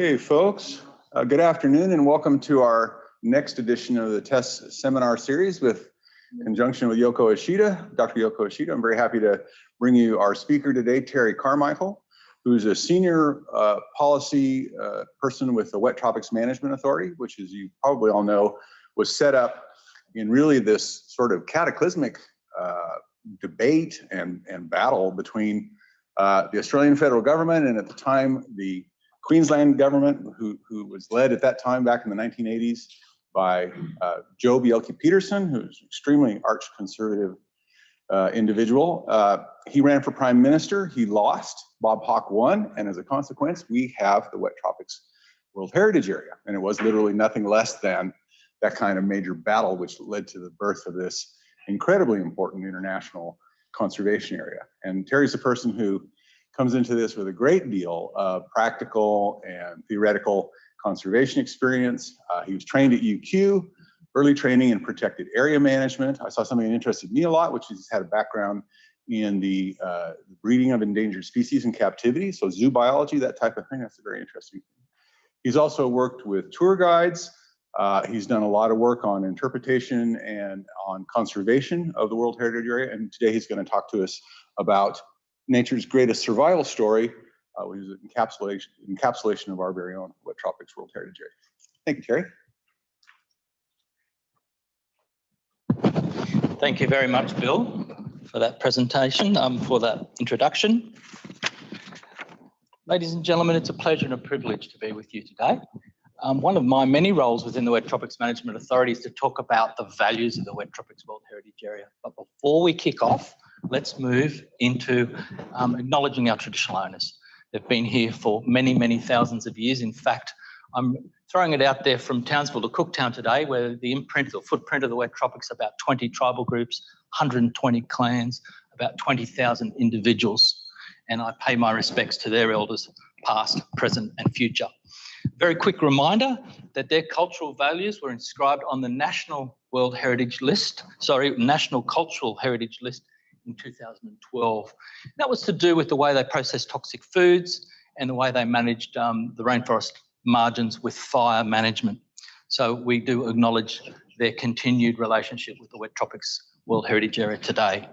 Okay, folks, good afternoon and welcome to our next edition of the TESS seminar series with conjunction with Yoko Ishida, Dr. Yoko Ishida. I'm very happy to bring you our speaker today, Terry Carmichael, who's a senior policy person with the Wet Tropics Management Authority, which, as you probably all know, was set up in really this sort of cataclysmic debate and battle between the Australian federal government and at the time the Queensland government, who was led at that time back in the 1980s by Joh Bjelke-Petersen, who's an extremely arch-conservative individual. He ran for prime minister. He lost. Bob Hawke won, and as a consequence, we have the Wet Tropics World Heritage Area. And it was literally nothing less than that kind of major battle which led to the birth of this incredibly important international conservation area. And Terry's a person who comes into this with a great deal of practical and theoretical conservation experience. He was trained at UQ, early training in protected area management. I saw something that interested me a lot, which is he's had a background in the breeding of endangered species in captivity, so zoo biology, that type of thing. That's a very interesting thing. He's also worked with tour guides. He's done a lot of work on interpretation and on conservation of the World Heritage Area, and today he's going to talk to us about nature's greatest survival story, which is an encapsulation of our very own Wet Tropics World Heritage Area. Thank you, Terry. Thank you very much, Bill, for that presentation, for that introduction. Ladies and gentlemen, it's a pleasure and a privilege to be with you today. One of my many roles within the Wet Tropics Management Authority is to talk about the values of the Wet Tropics World Heritage Area. But before we kick off, let's move into acknowledging our traditional owners. They've been here for many, many thousands of years. In fact, I'm throwing it out there from Townsville to Cooktown today, where the imprint or footprint of the Wet Tropics, about 20 tribal groups, 120 clans, about 20,000 individuals. And I pay my respects to their elders, past, present, and future. Very quick reminder that their cultural values were inscribed on the National World Heritage List, National Cultural Heritage List in 2012. That was to do with the way they processed toxic foods and the way they managed the rainforest margins with fire management. So we do acknowledge their continued relationship with the Wet Tropics World Heritage Area today.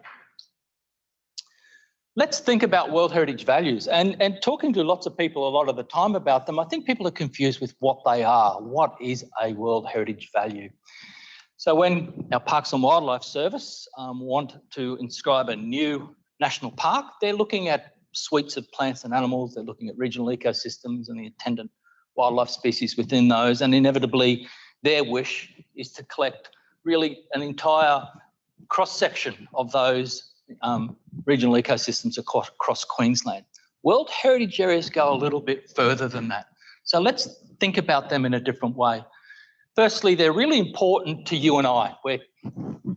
Let's think about World Heritage values, and talking to lots of people a lot of the time about them, I think people are confused with what they are. What is a World Heritage value? So when our Parks and Wildlife Service want to inscribe a new national park, they're looking at suites of plants and animals, they're looking at regional ecosystems and the attendant wildlife species within those, and inevitably their wish is to collect really an entire cross-section of those regional ecosystems across Queensland. World Heritage Areas go a little bit further than that. So let's think about them in a different way. Firstly, they're really important to you and I. We're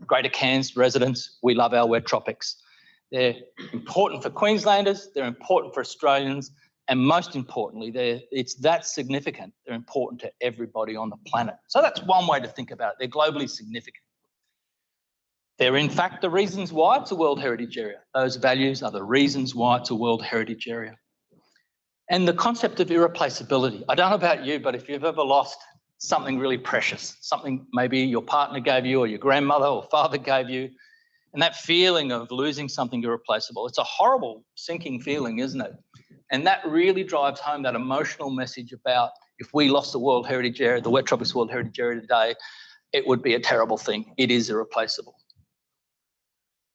Greater Cairns residents. We love our Wet Tropics. They're important for Queenslanders. They're important for Australians. And most importantly, it's that significant. They're important to everybody on the planet. So that's one way to think about it. They're globally significant. They're in fact the reasons why it's a World Heritage Area. Those values are the reasons why it's a World Heritage Area. And the concept of irreplaceability. I don't know about you, but if you've ever lost something really precious, something maybe your partner gave you or your grandmother or father gave you, and that feeling of losing something irreplaceable, it's a horrible sinking feeling, isn't it? And that really drives home that emotional message about if we lost the World Heritage Area, the Wet Tropics World Heritage Area today, it would be a terrible thing. It is irreplaceable.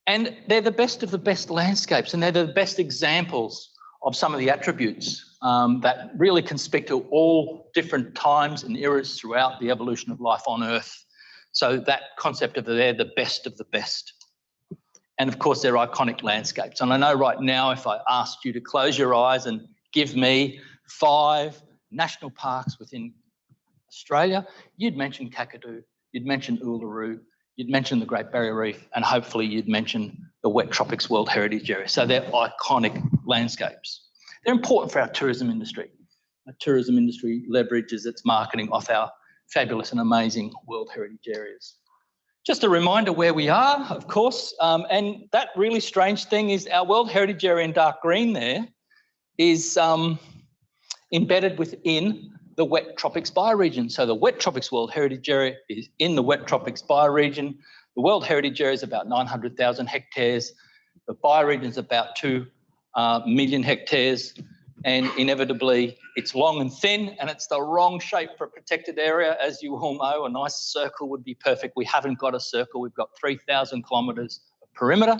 And they're the best of the best landscapes, and they're the best examples of some of the attributes that really can speak to all different times and eras throughout the evolution of life on Earth. So that concept of they're the best of the best. And of course, they're iconic landscapes. And I know right now, if I asked you to close your eyes and give me 5 national parks within Australia, you'd mention Kakadu, you'd mention Uluru, you'd mention the Great Barrier Reef, and hopefully you'd mention the Wet Tropics World Heritage Area. So they're iconic landscapes. They're important for our tourism industry. Our tourism industry leverages its marketing off our fabulous and amazing World Heritage Areas. Just a reminder where we are, of course, and that really strange thing is our World Heritage Area in dark green there is embedded within the Wet Tropics bioregion. So the Wet Tropics World Heritage Area is in the Wet Tropics bioregion. The World Heritage Area is about 900,000 hectares. The bioregion is about 2 million hectares. And inevitably, it's long and thin, and it's the wrong shape for a protected area. As you all know, a nice circle would be perfect. We haven't got a circle. We've got 3,000 kilometres of perimeter,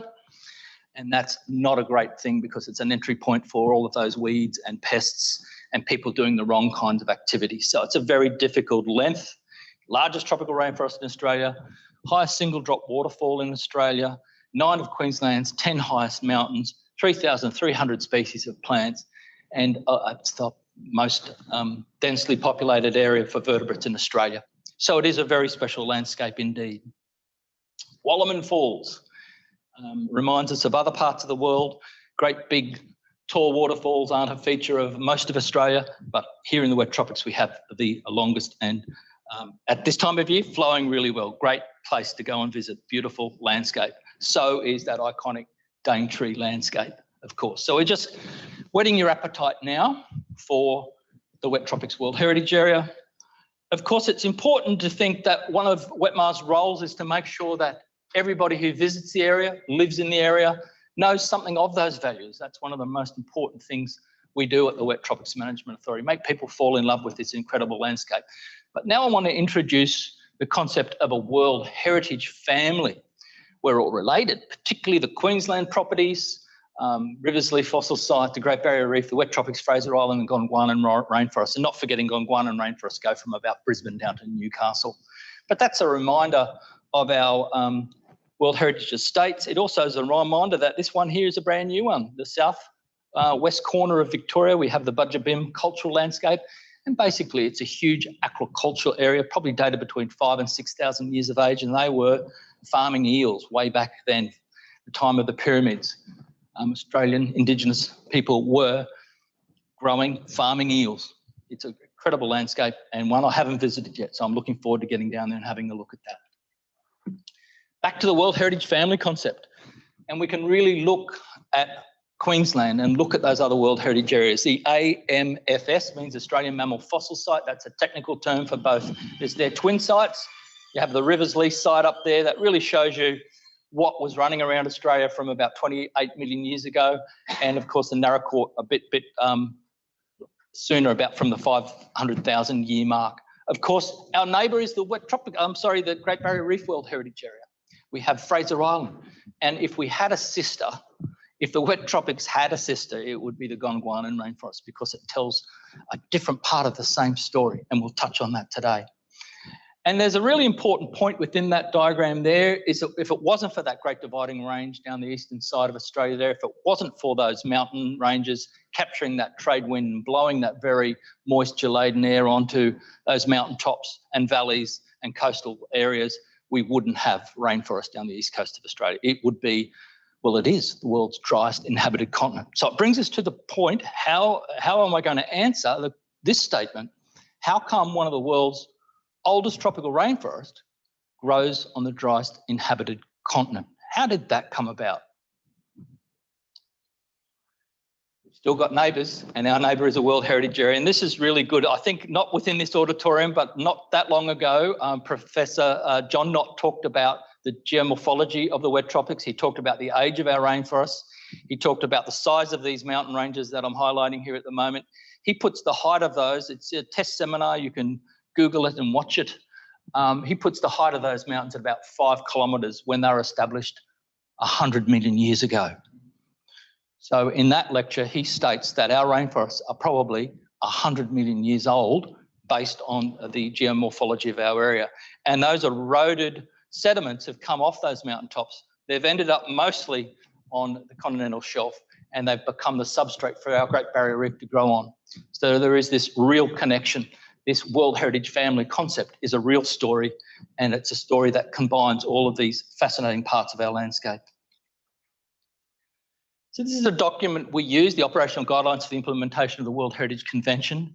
and that's not a great thing because it's an entry point for all of those weeds and pests and people doing the wrong kinds of activities. So it's a very difficult length. Largest tropical rainforest in Australia, highest single drop waterfall in Australia, 9 of Queensland's 10 highest mountains, 3,300 species of plants, and it's the most densely populated area for vertebrates in Australia. So it is a very special landscape indeed. Wallerman Falls reminds us of other parts of the world. Great big tall waterfalls aren't a feature of most of Australia, but here in the Wet Tropics we have the longest and at this time of year flowing really well. Great place to go and visit, beautiful landscape. So is that iconic Daintree landscape, of course. So we're just whetting your appetite now for the Wet Tropics World Heritage Area. Of course, it's important to think that one of WETMA's roles is to make sure that everybody who visits the area, lives in the area, knows something of those values. That's one of the most important things we do at the Wet Tropics Management Authority, make people fall in love with this incredible landscape. But now I want to introduce the concept of a World Heritage family. We're all related, particularly the Queensland properties, Riversley Fossil Site, the Great Barrier Reef, the Wet Tropics, Fraser Island and Gongwana rainforest. And not forgetting Gongwana rainforests go from about Brisbane down to Newcastle. But that's a reminder of our World Heritage Estates. It also is a reminder that this one here is a brand new one. The south west corner of Victoria, we have the Bunya Pines cultural landscape. And basically it's a huge aquacultural area, probably dated between 5,000 and 6,000 years of age. And they were farming eels way back then, the time of the pyramids. Australian Indigenous people were farming eels. It's an incredible landscape and one I haven't visited yet, so I'm looking forward to getting down there and having a look at that. Back to the World Heritage family concept, and we can really look at Queensland and look at those other World Heritage areas. The AMFS means Australian Mammal Fossil Site. That's a technical term for both. There's their twin sites. You have the Riversley site up there that really shows you what was running around Australia from about 28 million years ago, and of course the Narracourt a bit sooner, about from the 500,000 year mark. Of course, our neighbour is the the Great Barrier Reef World Heritage Area. We have Fraser Island, and if we had a sister, if the Wet Tropics had a sister, it would be the Gongwana rainforest because it tells a different part of the same story, and we'll touch on that today. And there's a really important point within that diagram there is that if it wasn't for that Great Dividing Range down the eastern side of Australia there, if it wasn't for those mountain ranges capturing that trade wind and blowing that very moisture-laden air onto those mountain tops and valleys and coastal areas, we wouldn't have rainforest down the east coast of Australia. It would be, well, it is the world's driest inhabited continent. So it brings us to the point, how am I going to answer this statement? How come one of the world's oldest tropical rainforest grows on the driest inhabited continent? How did that come about? We've still got neighbours, and our neighbour is a World Heritage Area, and this is really good. I think not within this auditorium, but not that long ago, Professor John Knott talked about the geomorphology of the Wet Tropics. He talked about the age of our rainforests. He talked about the size of these mountain ranges that I'm highlighting here at the moment. He puts the height of those. It's a TESS seminar. You can Google it and watch it. He puts the height of those mountains at about 5 kilometres when they were established 100 million years ago. So in that lecture, he states that our rainforests are probably 100 million years old based on the geomorphology of our area. And those eroded sediments have come off those mountaintops. They've ended up mostly on the continental shelf, and they've become the substrate for our Great Barrier Reef to grow on. So there is this real connection. This World Heritage family concept is a real story, and it's a story that combines all of these fascinating parts of our landscape. So this is a document we use, the Operational Guidelines for the Implementation of the World Heritage Convention.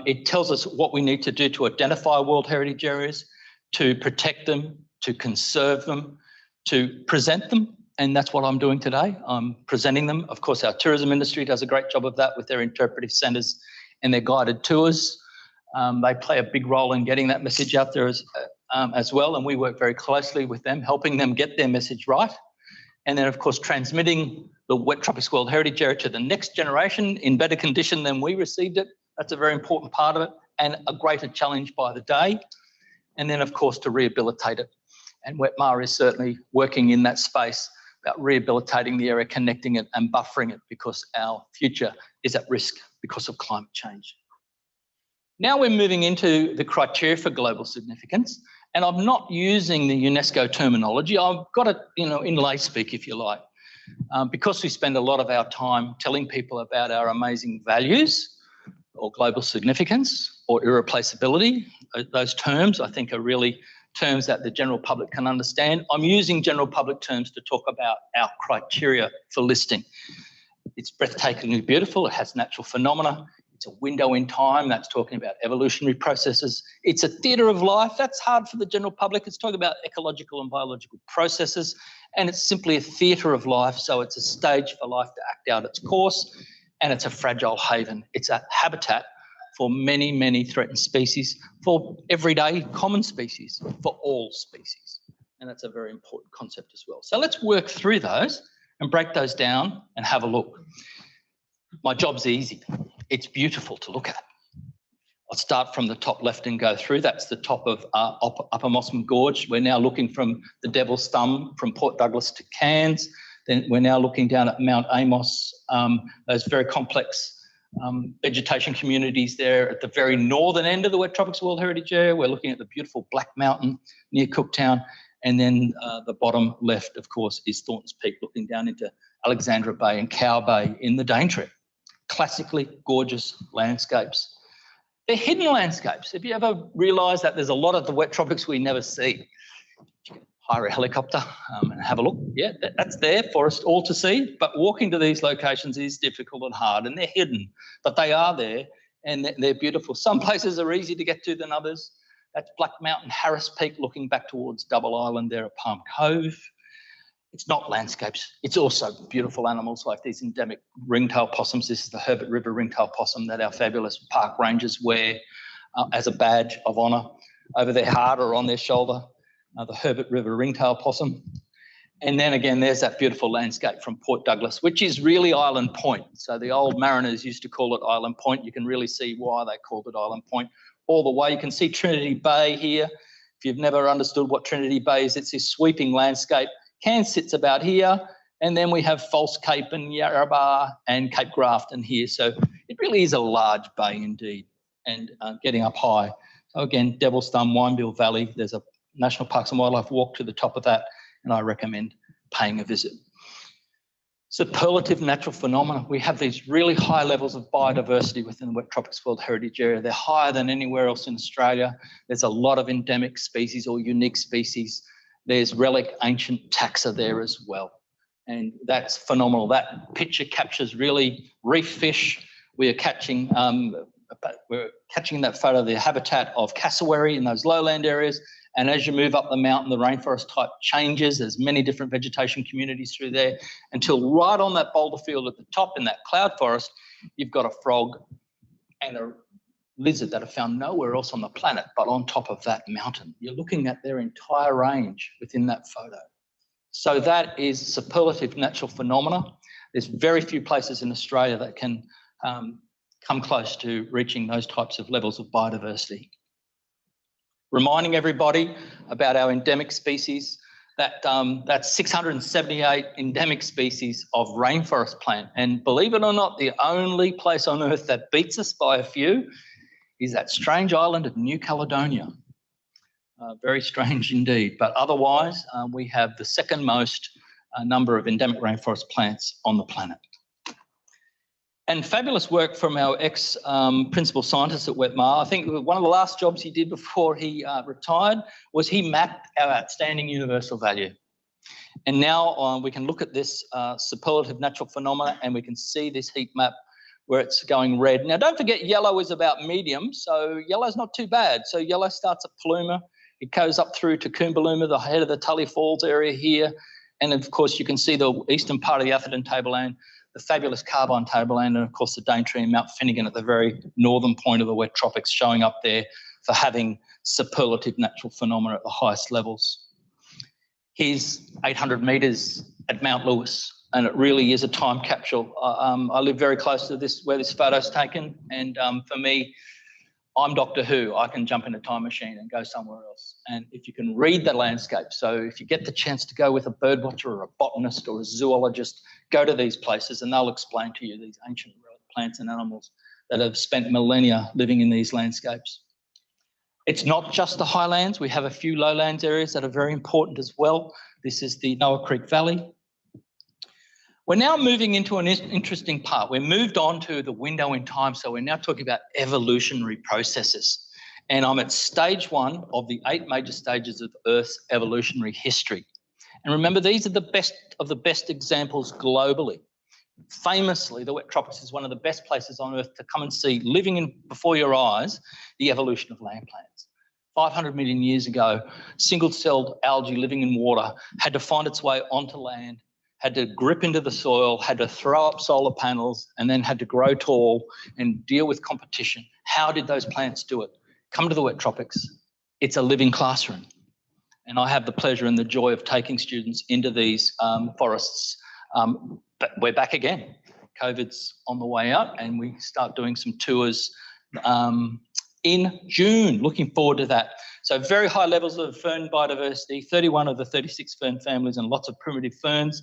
It tells us what we need to do to identify World Heritage areas, to protect them, to conserve them, to present them, and that's what I'm doing today. I'm presenting them. Of course, our tourism industry does a great job of that with their interpretive centres and their guided tours. They play a big role in getting that message out there as well, and we work very closely with them, helping them get their message right. And then, of course, transmitting the Wet Tropics World Heritage Area to the next generation in better condition than we received it. That's a very important part of it, and a greater challenge by the day. And then, of course, to rehabilitate it. And WETMA is certainly working in that space about rehabilitating the area, connecting it and buffering it, because our future is at risk because of climate change. Now we're moving into the criteria for global significance, and I'm not using the UNESCO terminology. I've got it, in lay speak, if you like, because we spend a lot of our time telling people about our amazing values, or global significance, or irreplaceability. Those terms, I think, are really terms that the general public can understand. I'm using general public terms to talk about our criteria for listing. It's breathtakingly beautiful. It has natural phenomena. It's a window in time. That's talking about evolutionary processes. It's a theatre of life. That's hard for the general public. It's talking about ecological and biological processes. And it's simply a theatre of life. So it's a stage for life to act out its course. And it's a fragile haven. It's a habitat for many, many threatened species, for everyday common species, for all species. And that's a very important concept as well. So let's work through those and break those down and have a look. My job's easy. It's beautiful to look at. I'll start from the top left and go through. That's the top of Upper Mossman Gorge. We're now looking from the Devil's Thumb from Port Douglas to Cairns. Then we're now looking down at Mount Amos, those very complex vegetation communities there at the very northern end of the Wet Tropics World Heritage Area. We're looking at the beautiful Black Mountain near Cooktown. And then the bottom left, of course, is Thornton's Peak, looking down into Alexandra Bay and Cow Bay in the Daintree. Classically gorgeous landscapes. They're hidden landscapes. Have you ever realised that there's a lot of the wet tropics we never see? Hire a helicopter and have a look. Yeah, that's there for us all to see. But walking to these locations is difficult and hard, and they're hidden. But they are there, and they're beautiful. Some places are easier to get to than others. That's Black Mountain, Harris Peak, looking back towards Double Island there at Palm Cove. It's not landscapes. It's also beautiful animals like these endemic ringtail possums. This is the Herbert River ringtail possum that our fabulous park rangers wear as a badge of honour over their heart or on their shoulder. The Herbert River ringtail possum. And then again, there's that beautiful landscape from Port Douglas, which is really Island Point. So the old mariners used to call it Island Point. You can really see why they called it Island Point. All the way, you can see Trinity Bay here. If you've never understood what Trinity Bay is, it's this sweeping landscape. Cairns sits about here, and then we have False Cape and Yarrabah and Cape Grafton here. So it really is a large bay indeed, and getting up high. So again, Devil's Thumb, Winebill Valley, there's a National Parks and Wildlife walk to the top of that, and I recommend paying a visit. Superlative natural phenomena. We have these really high levels of biodiversity within the Wet Tropics World Heritage Area. They're higher than anywhere else in Australia. There's a lot of endemic species or unique species. There's relic ancient taxa there as well. And that's phenomenal. That picture captures really reef fish. We are catching that photo of the habitat of cassowary in those lowland areas. And as you move up the mountain, the rainforest type changes. There's many different vegetation communities through there until right on that boulder field at the top in that cloud forest, you've got a frog and a lizard that are found nowhere else on the planet but on top of that mountain. You're looking at their entire range within that photo. So that is superlative natural phenomena. There's very few places in Australia that can come close to reaching those types of levels of biodiversity. Reminding everybody about our endemic species, that's 678 endemic species of rainforest plant. And believe it or not, the only place on Earth that beats us by a few is that strange island of New Caledonia. Very strange indeed. But otherwise, we have the second most number of endemic rainforest plants on the planet. And fabulous work from our ex-principal scientist at WETMA. I think one of the last jobs he did before he retired was he mapped our outstanding universal value. And now we can look at this superlative natural phenomena and we can see this heat map where it's going red. Now, don't forget yellow is about medium, so yellow's not too bad. So yellow starts at Paluma. It goes up through to Coombalooma, the head of the Tully Falls area here. And of course, you can see the eastern part of the Atherton Tableland. the fabulous Carbine tableland, and of course the Daintree and Mount Finnegan at the very northern point of the wet tropics, showing up there for having superlative natural phenomena at the highest levels. Here's 800 metres at Mount Lewis, and it really is a time capsule. I live very close to this, where this photo's taken, and for me, I'm Doctor Who. I can jump in a time machine and go somewhere else. And if you can read the landscape, so if you get the chance to go with a birdwatcher or a botanist or a zoologist, go to these places and they'll explain to you these ancient plants and animals that have spent millennia living in these landscapes. It's not just the highlands. We have a few lowlands areas that are very important as well. This is the Noah Creek Valley. We're now moving into an interesting part. We've moved on to the window in time, so we're now talking about evolutionary processes. And I'm at stage 1 of the 8 major stages of Earth's evolutionary history. And remember, these are the best examples globally. Famously, the wet tropics is one of the best places on Earth to come and see, living in before your eyes, the evolution of land plants. 500 million years ago, single-celled algae living in water had to find its way onto land, had to grip into the soil, had to throw up solar panels, and then had to grow tall and deal with competition. How did those plants do it? Come to the wet tropics. It's a living classroom. And I have the pleasure and the joy of taking students into these forests. But we're back again. COVID's on the way out, and we start doing some tours in June. Looking forward to that. So very high levels of fern biodiversity, 31 of the 36 fern families, and lots of primitive ferns.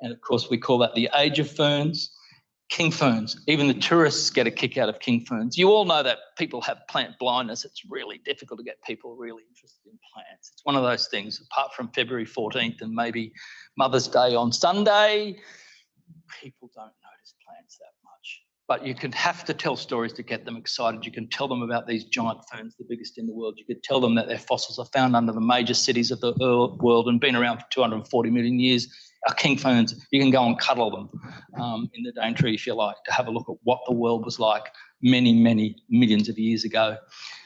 And of course, we call that the age of ferns. King ferns. Even the tourists get a kick out of king ferns. You all know that people have plant blindness. It's really difficult to get people really interested in plants. It's one of those things, apart from February 14th and maybe Mother's Day on Sunday, people don't notice plants that much. But you can have to tell stories to get them excited. You can tell them about these giant ferns, the biggest in the world. You could tell them that their fossils are found under the major cities of the world and been around for 240 million years. Our king ferns, you can go and cuddle them in the Daintree if you like, to have a look at what the world was like many, many millions of years ago.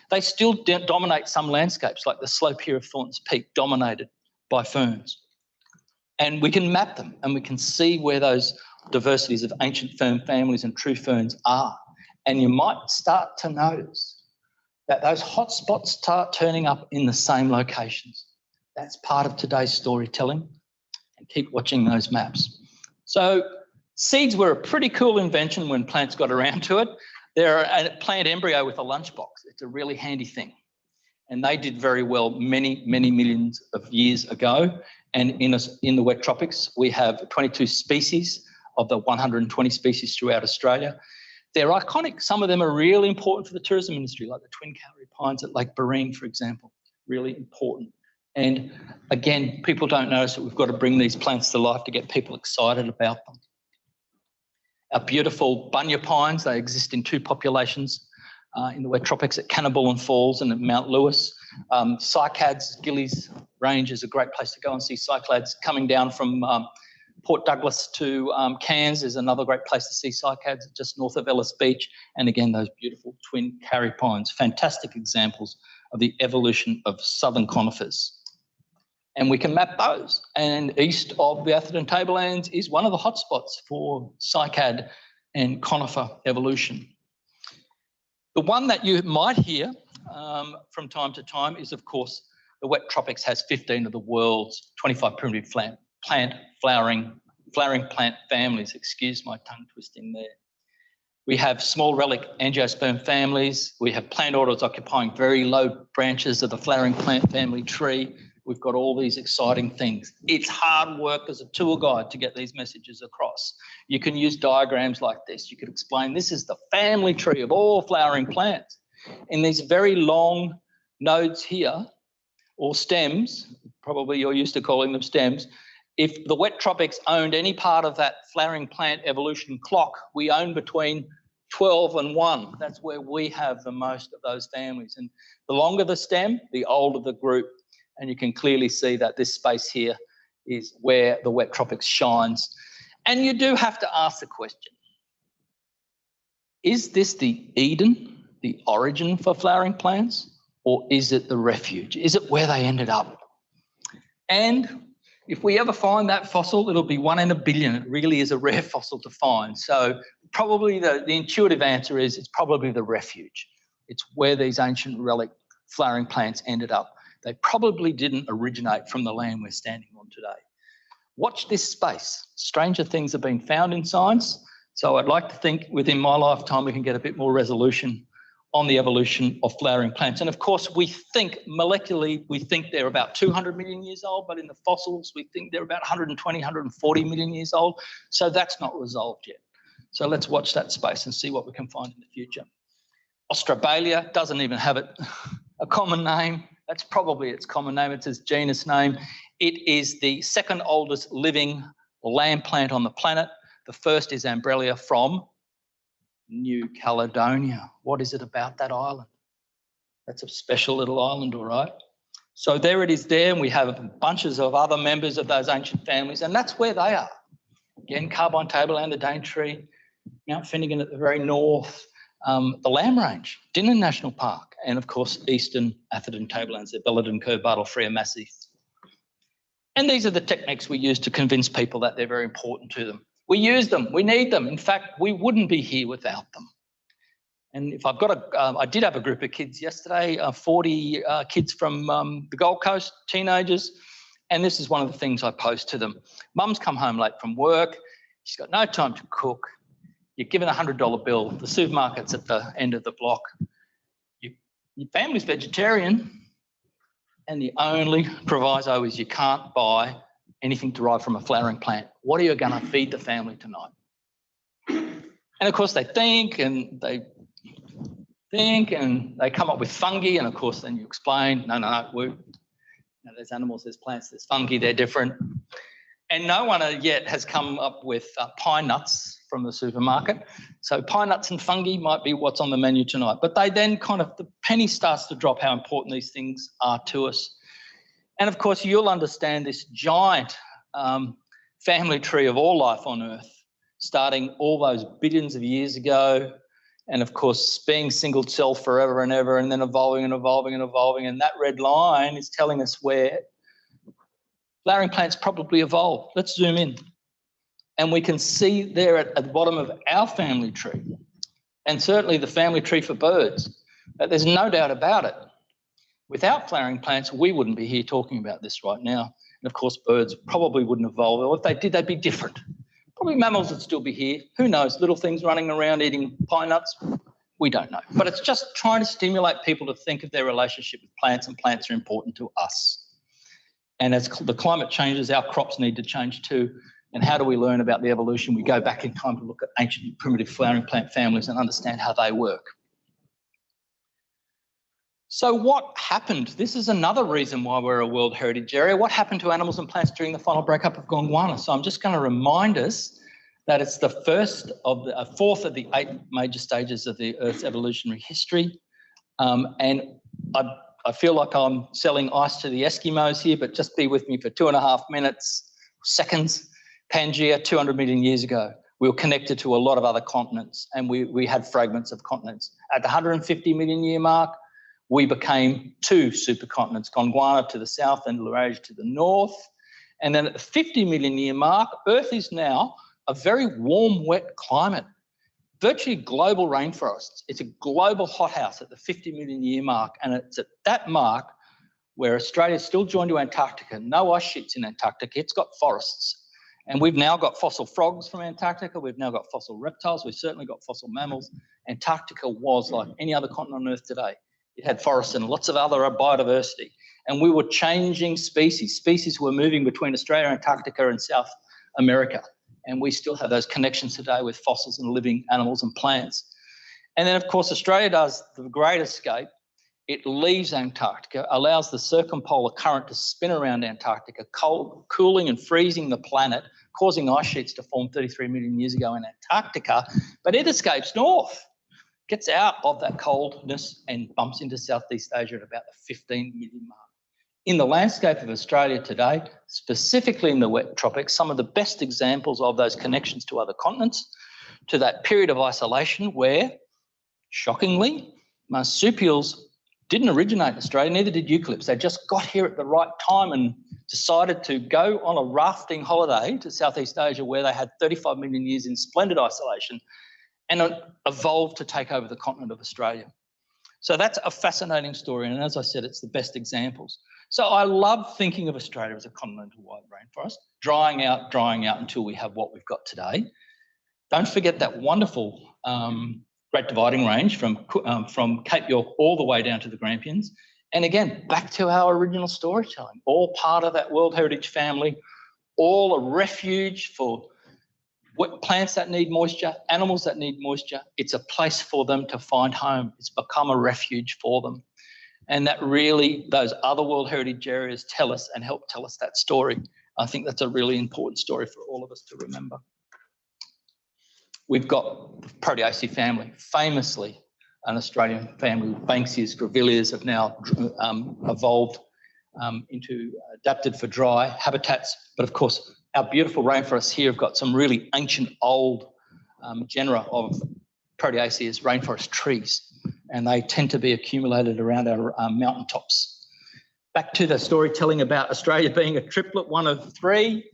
They still dominate some landscapes, like the slope here of Thornton's Peak, dominated by ferns. And we can map them and we can see where those diversities of ancient fern families and true ferns are. And you might start to notice that those hot spots start turning up in the same locations. That's part of today's storytelling. And keep watching those maps. So seeds were a pretty cool invention when plants got around to it. They're a plant embryo with a lunchbox. It's a really handy thing. And they did very well many, many millions of years ago. And in the wet tropics, we have 22 species of the 120 species throughout Australia. They're iconic. Some of them are really important for the tourism industry, like the twin Carmichael pines at Lake Barine, for example, really important. And again, people don't notice that we've got to bring these plants to life to get people excited about them. Our beautiful Bunya Pines, they exist in 2 populations in the wet tropics at Cannibal Falls and at Mount Lewis. Cycads, Gillies Range is a great place to go and see cycads. Coming down from Port Douglas to Cairns is another great place to see cycads, just north of Ellis Beach. And again, those beautiful twin Carry pines, fantastic examples of the evolution of southern conifers. And we can map those. And east of the Atherton Tablelands is one of the hotspots for cycad and conifer evolution. The one that you might hear from time to time is, of course, the wet tropics has 15 of the world's 25 primitive flowering plant families. Excuse my tongue twisting there. We have small relic angiosperm families. We have plant orders occupying very low branches of the flowering plant family tree. We've got all these exciting things. It's hard work as a tour guide to get these messages across. You can use diagrams like this. You could explain this is the family tree of all flowering plants. In these very long nodes here, or stems, probably you're used to calling them stems, if the wet tropics owned any part of that flowering plant evolution clock, we own between 12 and 1. That's where we have the most of those families. And the longer the stem, the older the group. And you can clearly see that this space here is where the wet tropics shines. And you do have to ask the question, is this the Eden, the origin for flowering plants, or is it the refuge? Is it where they ended up? And if we ever find that fossil, it'll be 1 in a billion. It really is a rare fossil to find. So probably the intuitive answer is it's probably the refuge. It's where these ancient relic flowering plants ended up. They probably didn't originate from the land we're standing on today. Watch this space. Stranger things have been found in science. So I'd like to think within my lifetime we can get a bit more resolution on the evolution of flowering plants. And of course, we think molecularly, we think they're about 200 million years old, but in the fossils, we think they're about 120, 140 million years old. So that's not resolved yet. So let's watch that space and see what we can find in the future. Austrabalia doesn't even have a common name. That's probably its common name. It's its genus name. It is the second oldest living land plant on the planet. The first is Umbrelia from New Caledonia. What is it about that island? That's a special little island, all right. So there it is there, and we have bunches of other members of those ancient families, and that's where they are. Again, Carbine Tableland, the Daintree, Mount Finnegan at the very north, the Lamb Range, Dinnan National Park, and of course, eastern Atherton Tablelands, the Belladon Curve, Bartle Frere Massif. And these are the techniques we use to convince people that they're very important to them. We use them, we need them. In fact, we wouldn't be here without them. And if I've got I did have a group of kids yesterday, 40 kids from the Gold Coast, teenagers, and this is one of the things I post to them. Mum's come home late from work, she's got no time to cook, you're given a $100 bill, the supermarket's at the end of the block, your family's vegetarian, and the only proviso is you can't buy anything derived from a flowering plant. What are you going to feed the family tonight? And of course they think and they come up with fungi, and of course then you explain, no, there's animals, there's plants, there's fungi, they're different. And no one yet has come up with pine nuts from the supermarket. So pine nuts and fungi might be what's on the menu tonight. But they then the penny starts to drop how important these things are to us. And of course, you'll understand this giant family tree of all life on Earth, starting all those billions of years ago, and of course, being single cell forever and ever, and then evolving and evolving and evolving. And that red line is telling us where flowering plants probably evolved. Let's zoom in. And we can see there at the bottom of our family tree, and certainly the family tree for birds, that there's no doubt about it. Without flowering plants, we wouldn't be here talking about this right now. And of course, birds probably wouldn't evolve. Or if they did, they'd be different. Probably mammals would still be here. Who knows? Little things running around eating pine nuts. We don't know. But it's just trying to stimulate people to think of their relationship with plants, and plants are important to us. And as the climate changes, our crops need to change too. And how do we learn about the evolution? We go back in time to look at ancient primitive flowering plant families and understand how they work. So what happened? This is another reason why we're a World Heritage Area. What happened to animals and plants during the final breakup of Gongwana? So I'm just going to remind us that it's the fourth of the 8 major stages of the Earth's evolutionary history. And I feel like I'm selling ice to the Eskimos here, but just be with me for 2.5 seconds. Pangaea, 200 million years ago. We were connected to a lot of other continents, and we had fragments of continents. At the 150 million year mark, we became 2 supercontinents, Gondwana to the south and Laurasia to the north. And then at the 50 million year mark, Earth is now a very warm, wet climate, virtually global rainforests. It's a global hothouse at the 50 million year mark. And it's at that mark where Australia's still joined to Antarctica. No ice sheets in Antarctica. It's got forests. And we've now got fossil frogs from Antarctica. We've now got fossil reptiles. We've certainly got fossil mammals. Antarctica was like any other continent on Earth today. It had forests and lots of other biodiversity. And we were changing species. Species were moving between Australia, Antarctica, and South America. And we still have those connections today with fossils and living animals and plants. And then, of course, Australia does the great escape. It leaves Antarctica, allows the circumpolar current to spin around Antarctica, cooling and freezing the planet, causing ice sheets to form 33 million years ago in Antarctica. But it escapes north, gets out of that coldness and bumps into Southeast Asia at about the 15 million mark. In the landscape of Australia today, specifically in the wet tropics, some of the best examples of those connections to other continents, to that period of isolation where, shockingly, marsupials didn't originate in Australia, neither did eucalypts. They just got here at the right time and decided to go on a rafting holiday to Southeast Asia where they had 35 million years in splendid isolation and evolved to take over the continent of Australia. So that's a fascinating story, and as I said, it's the best examples. So I love thinking of Australia as a continental wide rainforest, drying out until we have what we've got today. Don't forget that wonderful Great Dividing Range from Cape York all the way down to the Grampians. And again, back to our original storytelling, all part of that World Heritage family, all a refuge for plants that need moisture, animals that need moisture. It's a place for them to find home. It's become a refuge for them. And that really, those other World Heritage areas tell us and help tell us that story. I think that's a really important story for all of us to remember. We've got the Proteaceae family, famously an Australian family. Banksias, grevilleas have now evolved into adapted for dry habitats. But of course, our beautiful rainforests here have got some really ancient old genera of Proteaceae, rainforest trees, and they tend to be accumulated around our mountaintops. Back to the storytelling about Australia being a triplet, one of three.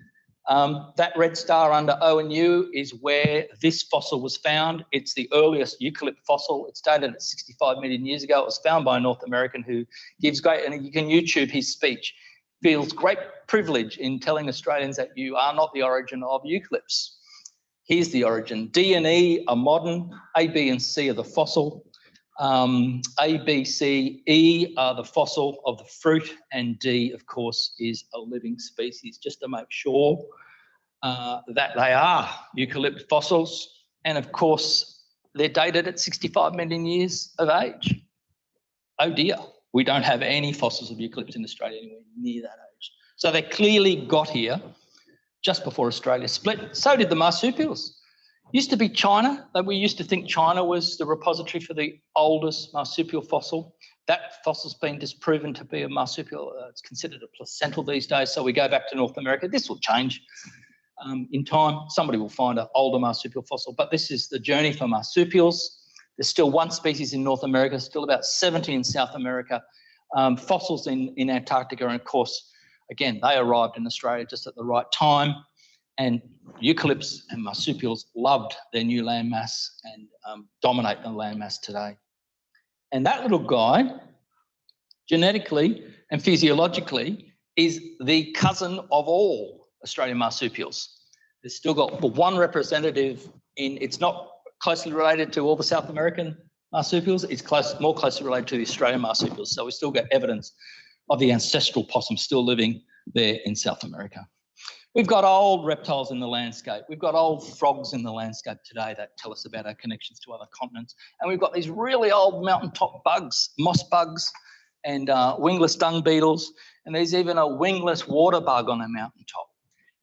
That red star under O and U is where this fossil was found. It's the earliest eucalypt fossil. It's dated at 65 million years ago. It was found by a North American who gives great, and you can YouTube his speech, feels great privilege in telling Australians that you are not the origin of eucalypts. Here's the origin. D and E are modern. A, B and C are the fossil. A, B, C, E are the fossil of the fruit, and D, of course, is a living species, just to make sure that they are eucalypt fossils. And of course, they're dated at 65 million years of age. Oh dear, we don't have any fossils of eucalypts in Australia anywhere near that age. So they clearly got here just before Australia split. So did the marsupials. Used to be China, that we used to think China was the repository for the oldest marsupial fossil. That fossil's been disproven to be a marsupial. It's considered a placental these days, so we go back to North America. This will change in time. Somebody will find an older marsupial fossil, but this is the journey for marsupials. There's still one species in North America, still about 70 in South America. Fossils in Antarctica, and of course, again, they arrived in Australia just at the right time. And eucalypts and marsupials loved their new landmass and dominate the landmass today. And that little guy, genetically and physiologically, is the cousin of all Australian marsupials. There's still got the one representative it's not closely related to all the South American marsupials, it's more closely related to the Australian marsupials. So we still get evidence of the ancestral possum still living there in South America. We've got old reptiles in the landscape. We've got old frogs in the landscape today that tell us about our connections to other continents. And we've got these really old mountaintop bugs, moss bugs and wingless dung beetles. And there's even a wingless water bug on a mountaintop.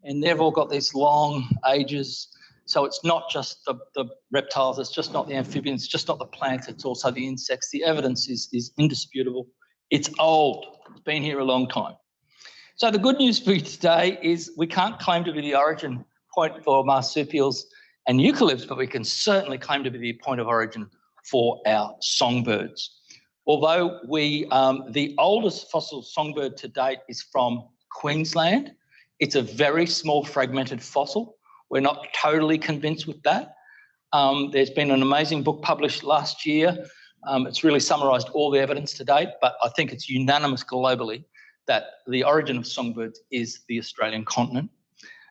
And they've all got these long ages. So it's not just the reptiles, it's just not the amphibians, it's just not the plants, it's also the insects. The evidence is indisputable. It's old. It's been here a long time. So the good news for you today is we can't claim to be the origin point for marsupials and eucalypts, but we can certainly claim to be the point of origin for our songbirds. Although the oldest fossil songbird to date is from Queensland, it's a very small fragmented fossil. We're not totally convinced with that. There's been an amazing book published last year. It's really summarised all the evidence to date, but I think it's unanimous globally that the origin of songbirds is the Australian continent.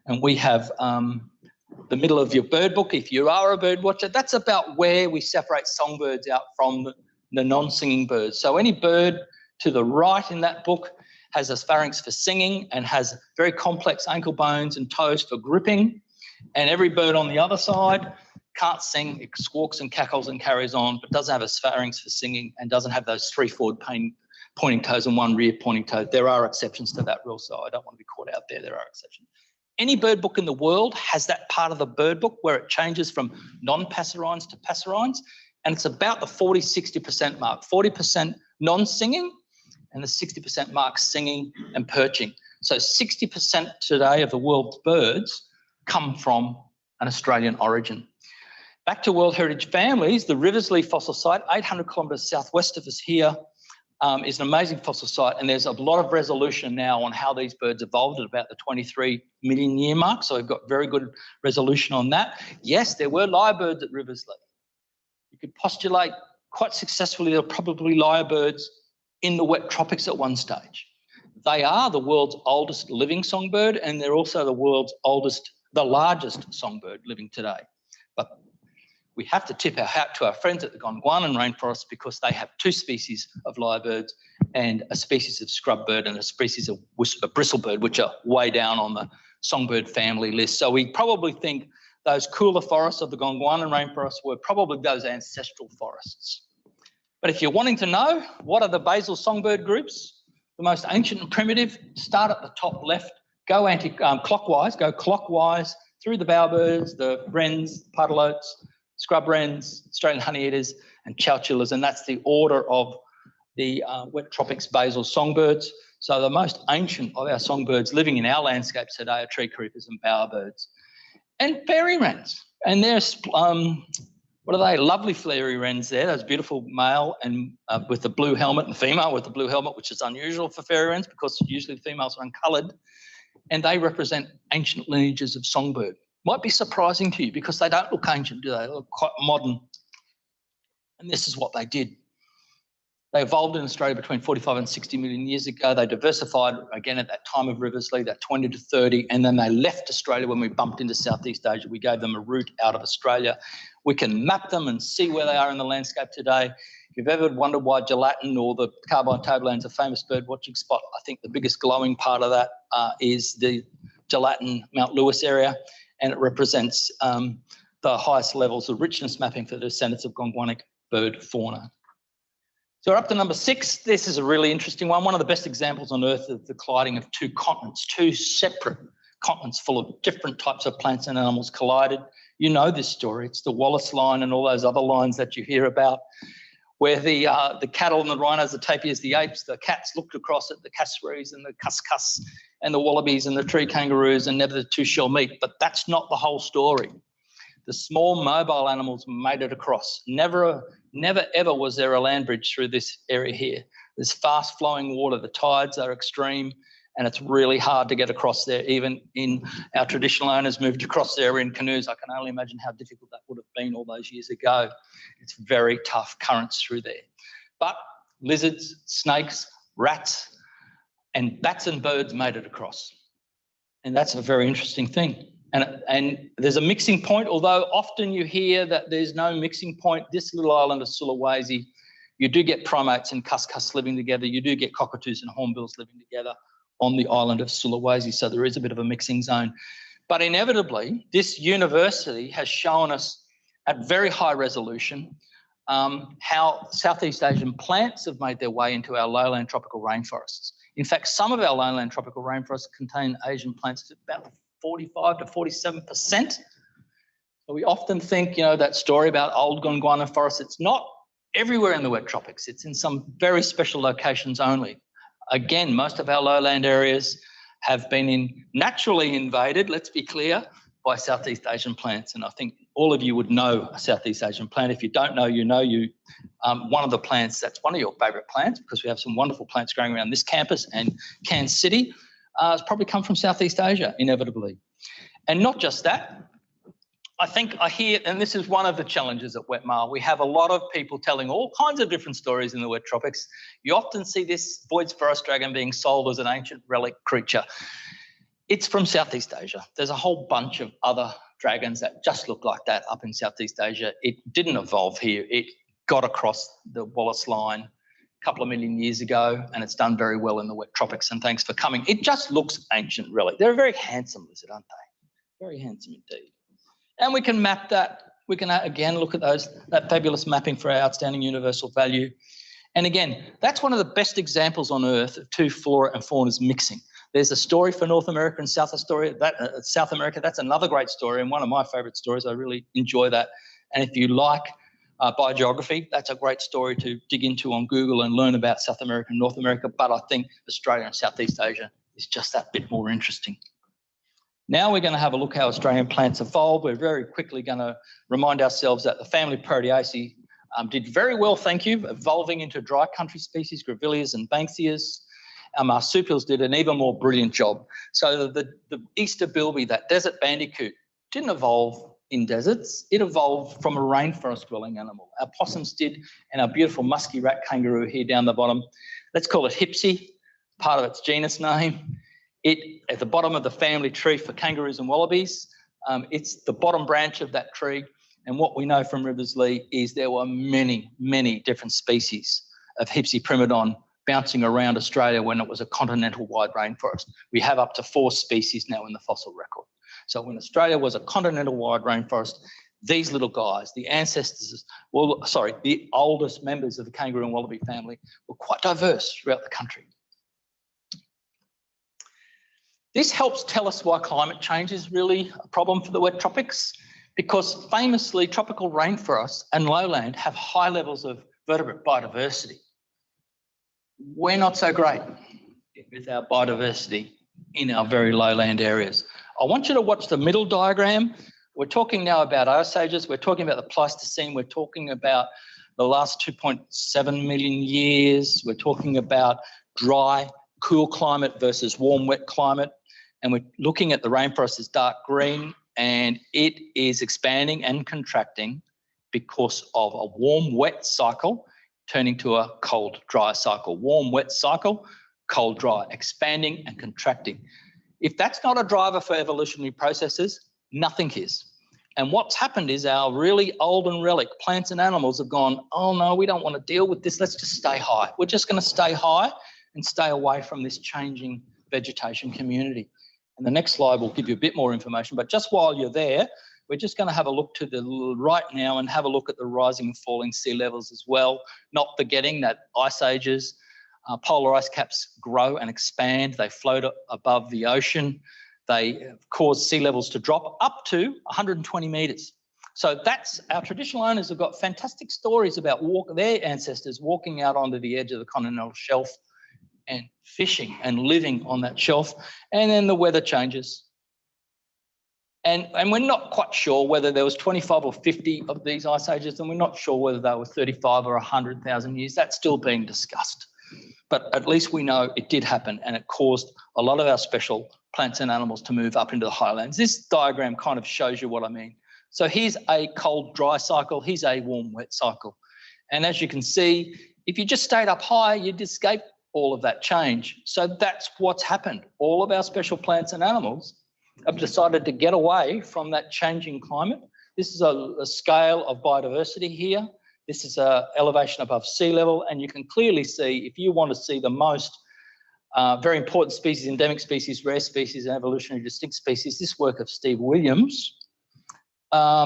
And we have the middle of your bird book, if you are a bird watcher, that's about where we separate songbirds out from the non-singing birds. So any bird to the right in that book has a pharynx for singing and has very complex ankle bones and toes for gripping. And every bird on the other side can't sing, it squawks and cackles and carries on, but doesn't have a pharynx for singing and doesn't have those three forward pointing toes and one rear pointing toe. There are exceptions to that rule, so I don't want to be caught out there. There are exceptions. Any bird book in the world has that part of the bird book where it changes from non-passerines to passerines, and it's about the 40-60% mark. 40% non-singing and the 60% mark singing and perching. So 60% today of the world's birds come from an Australian origin. Back to World Heritage families, the Riversley fossil site, 800 kilometres southwest of us here, is an amazing fossil site, and there's a lot of resolution now on how these birds evolved at about the 23 million year mark. So we've got very good resolution on that. Yes, there were lyrebirds at Riversley. You could postulate quite successfully there were probably lyrebirds in the wet tropics at one stage. They are the world's oldest living songbird, and they're also the largest songbird living today. But we have to tip our hat to our friends at the Gongwana rainforest because they have 2 species of lyrebirds and a species of scrub bird and a species of bristlebird, which are way down on the songbird family list. So we probably think those cooler forests of the Gongwana rainforest were probably those ancestral forests. But if you're wanting to know what are the basal songbird groups, the most ancient and primitive, start at the top left, go clockwise through the bowerbirds, the wrens, puddleoats, scrub wrens, Australian honeyeaters, and chowchillas, and that's the order of the wet tropics basal songbirds. So the most ancient of our songbirds living in our landscapes today are tree creepers and bowerbirds. And fairy wrens, and there's, what are they? Lovely fairy wrens there, those beautiful male and with the blue helmet and female with the blue helmet, which is unusual for fairy wrens because usually the females are uncoloured, and they represent ancient lineages of songbird. Might be surprising to you because they don't look ancient, do they? They look quite modern. And this is what they did. They evolved in Australia between 45 and 60 million years ago. They diversified again at that time of Riversley, that 20 to 30, and then they left Australia when we bumped into Southeast Asia. We gave them a route out of Australia. We can map them and see where they are in the landscape today. If you've ever wondered why gelatin or the Carbine tablelands a famous bird watching spot, I think the biggest glowing part of that is the gelatin Mount Lewis area, and it represents the highest levels of richness mapping for the descendants of Gongwanic bird fauna. So we're up to number 6. This is a really interesting one. One of the best examples on Earth of the colliding of 2 continents, 2 separate continents full of different types of plants and animals collided. You know this story. It's the Wallace line and all those other lines that you hear about, where the cattle and the rhinos, the tapirs, the apes, the cats looked across at the cassowaries and the cuscus and the wallabies and the tree kangaroos, and never the 2 shall meet. But that's not the whole story. The small mobile animals made it across. Never ever was there a land bridge through this area here. There's fast flowing water. The tides are extreme, and it's really hard to get across there. Even in our traditional owners moved across there in canoes. I can only imagine how difficult that would have been all those years ago. It's very tough currents through there. But lizards, snakes, rats, and bats and birds made it across. And that's a very interesting thing. And there's a mixing point, although often you hear that there's no mixing point. This little island of Sulawesi, you do get primates and cuscus living together. You do get cockatoos and hornbills living together on the island of Sulawesi. So there is a bit of a mixing zone. But inevitably, this university has shown us at very high resolution how Southeast Asian plants have made their way into our lowland tropical rainforests. In fact, some of our lowland tropical rainforests contain Asian plants to about 45 to 47%. So we often think, you know, that story about old Gongwana forests, it's not everywhere in the wet tropics. It's in some very special locations only. Again, most of our lowland areas have been naturally invaded, let's be clear, by Southeast Asian plants. And I think all of you would know a Southeast Asian plant. If you don't know, you know one of the plants, that's one of your favourite plants, because we have some wonderful plants growing around this campus and Cairns City. It's probably come from Southeast Asia, inevitably. And not just that, I think I hear, and this is one of the challenges at Wetmar, we have a lot of people telling all kinds of different stories in the wet tropics. You often see this Boyd's forest dragon being sold as an ancient relic creature. It's from Southeast Asia. There's a whole bunch of other dragons that just look like that up in Southeast Asia. It didn't evolve here. It got across the Wallace line couple of million years ago, and it's done very well in the wet tropics, and thanks for coming. It just looks ancient, really. They're a very handsome lizard, aren't they? Very handsome indeed. And we can map that. We can, again, look at that fabulous mapping for our outstanding universal value. And again, that's one of the best examples on Earth of 2 flora and faunas mixing. There's a story for North America and South America. That's another great story, and one of my favourite stories. I really enjoy that. And if you like biogeography, that's a great story to dig into on Google and learn about South America and North America. But I think Australia and Southeast Asia is just that bit more interesting. Now we're going to have a look how Australian plants evolved. We're very quickly going to remind ourselves that the family Proteaceae Did very well, thank you, evolving into dry country species, grevilleas and banksias. Our marsupials did an even more brilliant job. So the Easter bilby, that desert bandicoot, didn't evolve in deserts. It evolved from a rainforest dwelling animal. Our possums did, and our beautiful musky rat kangaroo here down the bottom. Let's call it Hipsy, part of its genus name. It, at the bottom of the family tree for kangaroos and wallabies, it's the bottom branch of that tree. And what we know from Rivers Lee is there were many, many different species of Hipsy primadon bouncing around Australia when it was a continental wide rainforest. We have up to 4 species now in the fossil record. So when Australia was a continental wide rainforest, these little guys, the ancestors, well, sorry, the oldest members of the kangaroo and wallaby family were quite diverse throughout the country. This helps tell us why climate change is really a problem for the wet tropics, because famously tropical rainforests and lowland have high levels of vertebrate biodiversity. We're not so great with our biodiversity in our very lowland areas. I want you to watch the middle diagram. We're talking now about ice ages. We're talking about the Pleistocene. We're talking about the last 2.7 million years. We're talking about dry, cool climate versus warm, wet climate. And we're looking at the rainforest as dark green, and it is expanding and contracting because of a warm, wet cycle turning to a cold, dry cycle. Warm, wet cycle, cold, dry, expanding and contracting. If that's not a driver for evolutionary processes, nothing is. And what's happened is our really old and relic plants and animals have gone, oh no, we don't want to deal with this. Let's just stay high. We're just going to stay high and stay away from this changing vegetation community. And the next slide will give you a bit more information. But just while you're there, we're just going to have a look to the right now and have a look at the rising and falling sea levels as well, not forgetting that ice ages, polar ice caps grow and expand. They float above the ocean. They cause sea levels to drop up to 120 metres. So that's our traditional owners have got fantastic stories about their ancestors walking out onto the edge of the continental shelf and fishing and living on that shelf. And then the weather changes. And we're not quite sure whether there was 25 or 50 of these ice ages, and we're not sure whether they were 35 or 100,000 years. That's still being discussed. But at least we know it did happen, and it caused a lot of our special plants and animals to move up into the highlands. This diagram kind of shows you what I mean. So here's a cold, dry cycle. Here's a warm, wet cycle. And as you can see, if you just stayed up high, you'd escape all of that change. So that's what's happened. All of our special plants and animals have decided to get away from that changing climate. This is a scale of biodiversity here. This is an elevation above sea level, and you can clearly see, if you want to see the most very important species, endemic species, rare species, and evolutionary distinct species, this work of Steve Williams,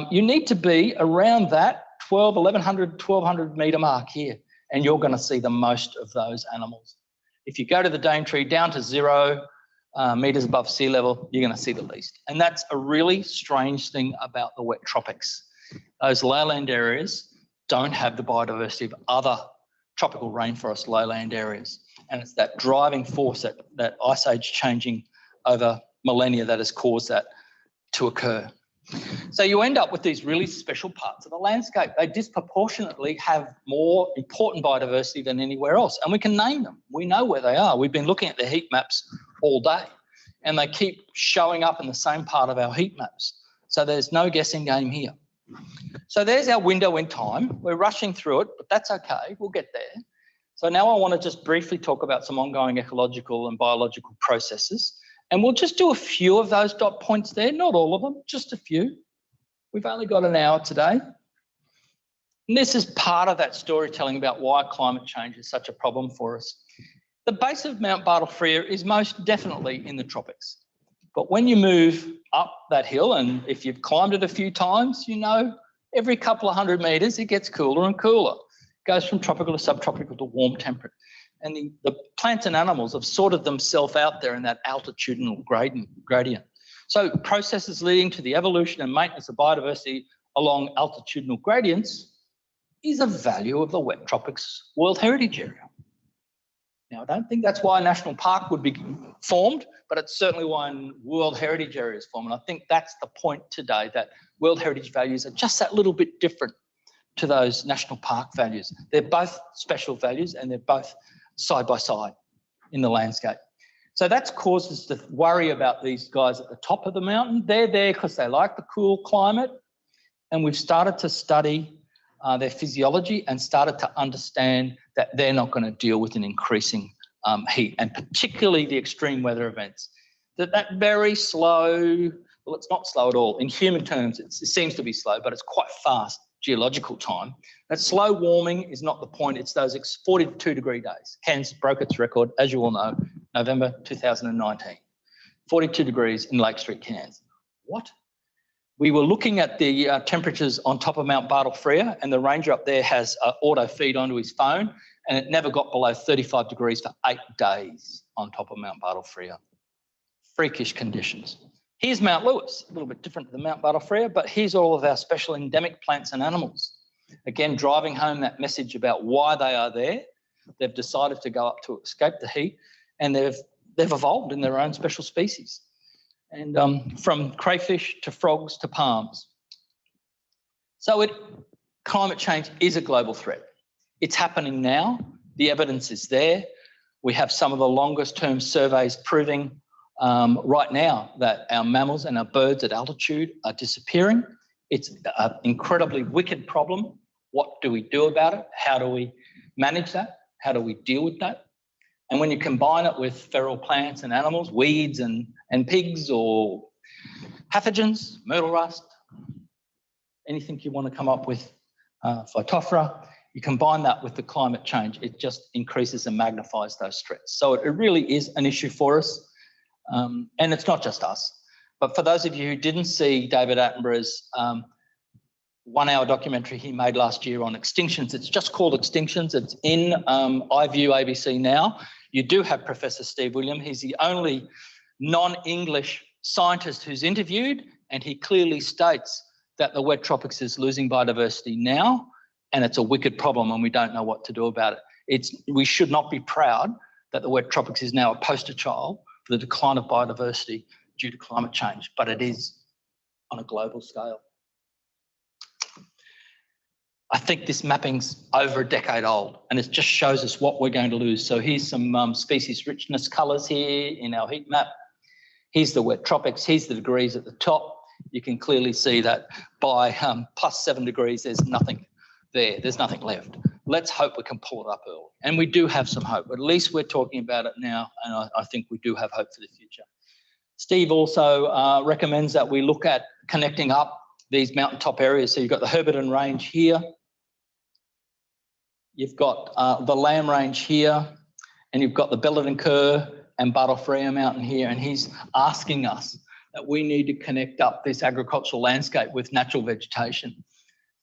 you need to be around that 1,100 metre mark here, and you're going to see the most of those animals. If you go to the Daintree down to 0 metres above sea level, you're going to see the least. And that's a really strange thing about the wet tropics. Those lowland areas don't have the biodiversity of other tropical rainforest lowland areas. And it's that driving force, that ice age changing over millennia that has caused that to occur. So you end up with these really special parts of the landscape. They disproportionately have more important biodiversity than anywhere else. And we can name them. We know where they are. We've been looking at the heat maps all day, and they keep showing up in the same part of our heat maps. So there's no guessing game here. So there's our window in time. We're rushing through it, but that's okay. We'll get there. So now I want to just briefly talk about some ongoing ecological and biological processes. And we'll just do a few of those dot points there, not all of them, just a few. We've only got an hour today. And this is part of that storytelling about why climate change is such a problem for us. The base of Mount Bartle Frere is most definitely in the tropics. But when you move up that hill, and if you've climbed it a few times, you know every couple of 100 metres it gets cooler and cooler. It goes from tropical to subtropical to warm temperate. And the plants and animals have sorted themselves out there in that altitudinal gradient. So processes leading to the evolution and maintenance of biodiversity along altitudinal gradients is a value of the wet tropics World Heritage Area. Now, I don't think that's why a national park would be formed, but it's certainly why a World Heritage Area is formed. And I think that's the point today, that World Heritage values are just that little bit different to those national park values. They're both special values and they're both side by side in the landscape. So that's caused us to worry about these guys at the top of the mountain. They're there because they like the cool climate, and we've started to study their physiology and started to understand that they're not going to deal with an increasing heat, and particularly the extreme weather events. That very slow, well, it's not slow at all. In human terms, it seems to be slow, but it's quite fast geological time. That slow warming is not the point. It's those 42-degree days. Cairns broke its record, as you all know, November 2019. 42 degrees in Lake Street, Cairns. What? We were looking at the temperatures on top of Mount Bartle Frere, and the ranger up there has auto feed onto his phone, and it never got below 35 degrees for 8 days on top of Mount Bartle Frere. Freakish conditions. Here's Mount Lewis, a little bit different than Mount Bartle Frere, but here's all of our special endemic plants and animals. Again, driving home that message about why they are there. They've decided to go up to escape the heat, and they've evolved in their own special species. And from crayfish to frogs to palms. So climate change is a global threat. It's happening now. The evidence is there. We have some of the longest term surveys proving right now that our mammals and our birds at altitude are disappearing. It's an incredibly wicked problem. What do we do about it? How do we manage that? How do we deal with that? And when you combine it with feral plants and animals, weeds and pigs or pathogens, myrtle rust, anything you want to come up with, Phytophthora, you combine that with the climate change, it just increases and magnifies those threats. So it really is an issue for us. And it's not just us. But for those of you who didn't see David Attenborough's 1-hour documentary he made last year on extinctions, it's just called Extinctions. It's in iView ABC now. You do have Professor Steve William. He's the only non-English scientist who's interviewed, and he clearly states that the wet tropics is losing biodiversity now, and it's a wicked problem and we don't know what to do about it. We should not be proud that the wet tropics is now a poster child for the decline of biodiversity due to climate change, but it is on a global scale. I think this mapping's over a decade old, and it just shows us what we're going to lose. So here's some species richness colours here in our heat map. Here's the wet tropics. Here's the degrees at the top. You can clearly see that by +7 degrees, there's nothing there. There's nothing left. Let's hope we can pull it up early. And we do have some hope. At least we're talking about it now, and I think we do have hope for the future. Steve also recommends that we look at connecting up these mountaintop areas. So you've got the Herberton Range here. You've got the Lamb Range here, and you've got the Belladon Kerr and Bartle Frere Mountain here, and he's asking us that we need to connect up this agricultural landscape with natural vegetation.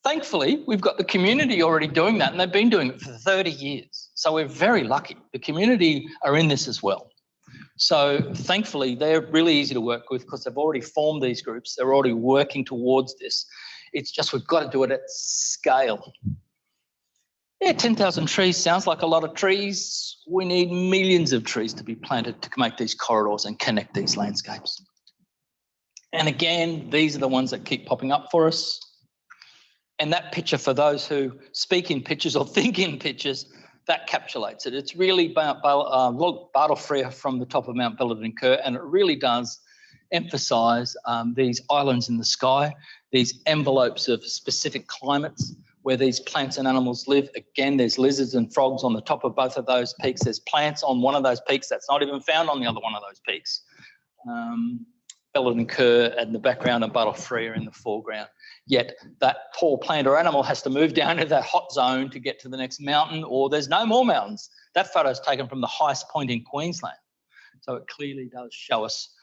Thankfully, we've got the community already doing that, and they've been doing it for 30 years. So we're very lucky. The community are in this as well. So thankfully, they're really easy to work with because they've already formed these groups. They're already working towards this. It's just we've got to do it at scale. Yeah, 10,000 trees sounds like a lot of trees. We need millions of trees to be planted to make these corridors and connect these landscapes. And again, these are the ones that keep popping up for us. And that picture, for those who speak in pictures or think in pictures, that encapsulates it. It's really Bartle Frere from the top of Mount Belladon Kerr, and it really does emphasise these islands in the sky, these envelopes of specific climates where these plants and animals live. Again, there's lizards and frogs on the top of both of those peaks. There's plants on one of those peaks that's not even found on the other one of those peaks. Belladon Kerr in the background and Bartle Frere in the foreground. Yet that poor plant or animal has to move down to that hot zone to get to the next mountain, or there's no more mountains. That photo is taken from the highest point in Queensland. So it clearly does show us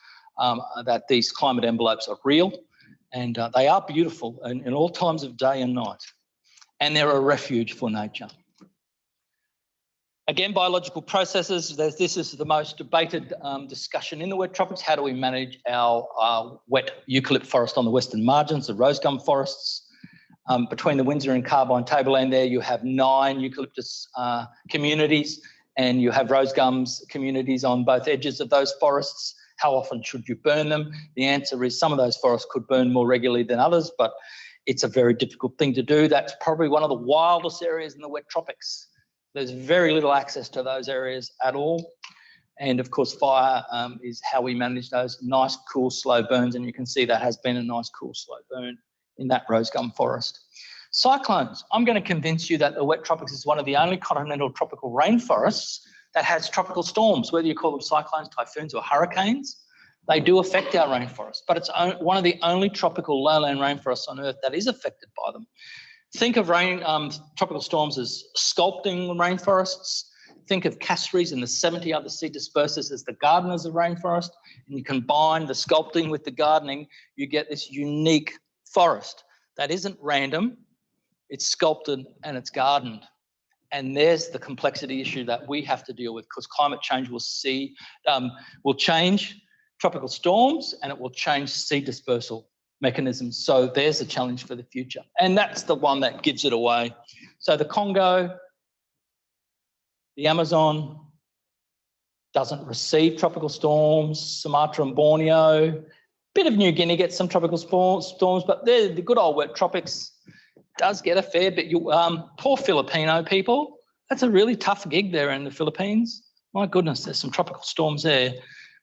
that these climate envelopes are real, and they are beautiful in all times of day and night. And they're a refuge for nature. Again, biological processes, this is the most debated discussion in the wet tropics. How do we manage our wet eucalypt forest on the western margins, the rose gum forests? Between the Windsor and Carbine tableland there, you have 9 eucalyptus communities, and you have rose gums communities on both edges of those forests. How often should you burn them? The answer is some of those forests could burn more regularly than others, but it's a very difficult thing to do. That's probably one of the wildest areas in the wet tropics. There's very little access to those areas at all. And of course, fire is how we manage those nice, cool, slow burns. And you can see that has been a nice, cool, slow burn in that rose gum forest. Cyclones. I'm going to convince you that the wet tropics is one of the only continental tropical rainforests that has tropical storms, whether you call them cyclones, typhoons, or hurricanes. They do affect our rainforest, but it's one of the only tropical lowland rainforests on Earth that is affected by them. Think of tropical storms as sculpting rainforests. Think of cassowaries and the 70 other sea dispersers as the gardeners of rainforest, and you combine the sculpting with the gardening, you get this unique forest that isn't random, it's sculpted and it's gardened. And there's the complexity issue that we have to deal with, because climate change will change tropical storms and it will change seed dispersal mechanisms. So there's a challenge for the future. And that's the one that gives it away. So the Congo, the Amazon doesn't receive tropical storms. Sumatra and Borneo, bit of New Guinea gets some tropical storms, but the good old wet tropics does get a fair bit. Poor Filipino people, that's a really tough gig there in the Philippines. My goodness, there's some tropical storms there.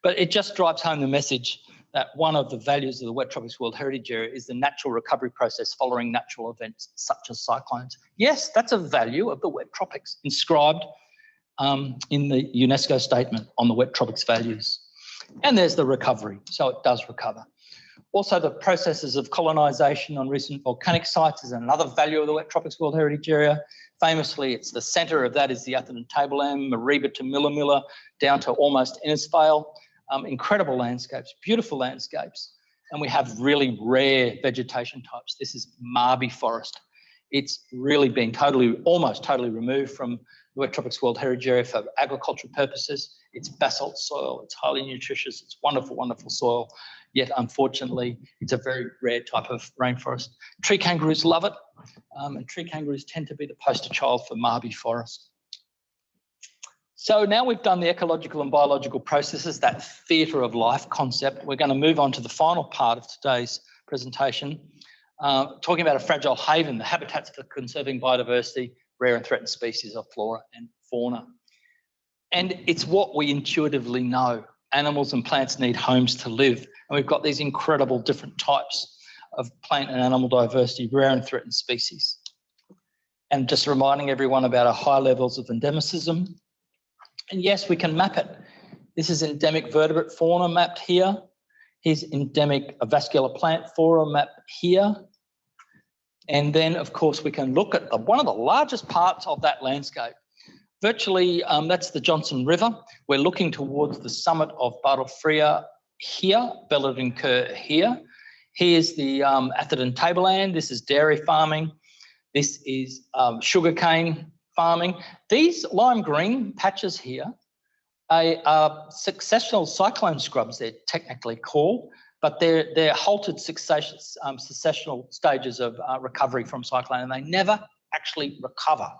But it just drives home the message that one of the values of the Wet Tropics World Heritage Area is the natural recovery process following natural events such as cyclones. Yes, that's a value of the wet tropics inscribed in the UNESCO statement on the wet tropics values. And there's the recovery, so it does recover. Also, the processes of colonisation on recent volcanic sites is another value of the Wet Tropics World Heritage Area. Famously, it's the centre of that is the Atherton Tableland, Mariba to Milla down to almost Innisfail. Incredible landscapes, beautiful landscapes. And we have really rare vegetation types. This is Marby Forest. It's really been almost totally removed from the Wet Tropics World Heritage Area for agricultural purposes. It's basalt soil, it's highly nutritious, it's wonderful, wonderful soil. Yet, unfortunately, it's a very rare type of rainforest. Tree kangaroos love it, and tree kangaroos tend to be the poster child for Marby Forest. So now we've done the ecological and biological processes, that theatre of life concept. We're going to move on to the final part of today's presentation, talking about a fragile haven, the habitats for conserving biodiversity, rare and threatened species of flora and fauna. And it's what we intuitively know. Animals and plants need homes to live. And we've got these incredible different types of plant and animal diversity, rare and threatened species. And just reminding everyone about our high levels of endemicism. And yes, we can map it. This is endemic vertebrate fauna mapped here. Here's endemic vascular plant flora mapped here. And then, of course, we can look at one of the largest parts of that landscape. Virtually, that's the Johnson River. We're looking towards the summit of Bartle Frere here, Belladin Kerr here. Here's the Atherton Tableland. This is dairy farming. This is sugarcane farming. These lime green patches here are successional cyclone scrubs, they're technically called, but they're halted successional stages of recovery from cyclone, and they never actually recover.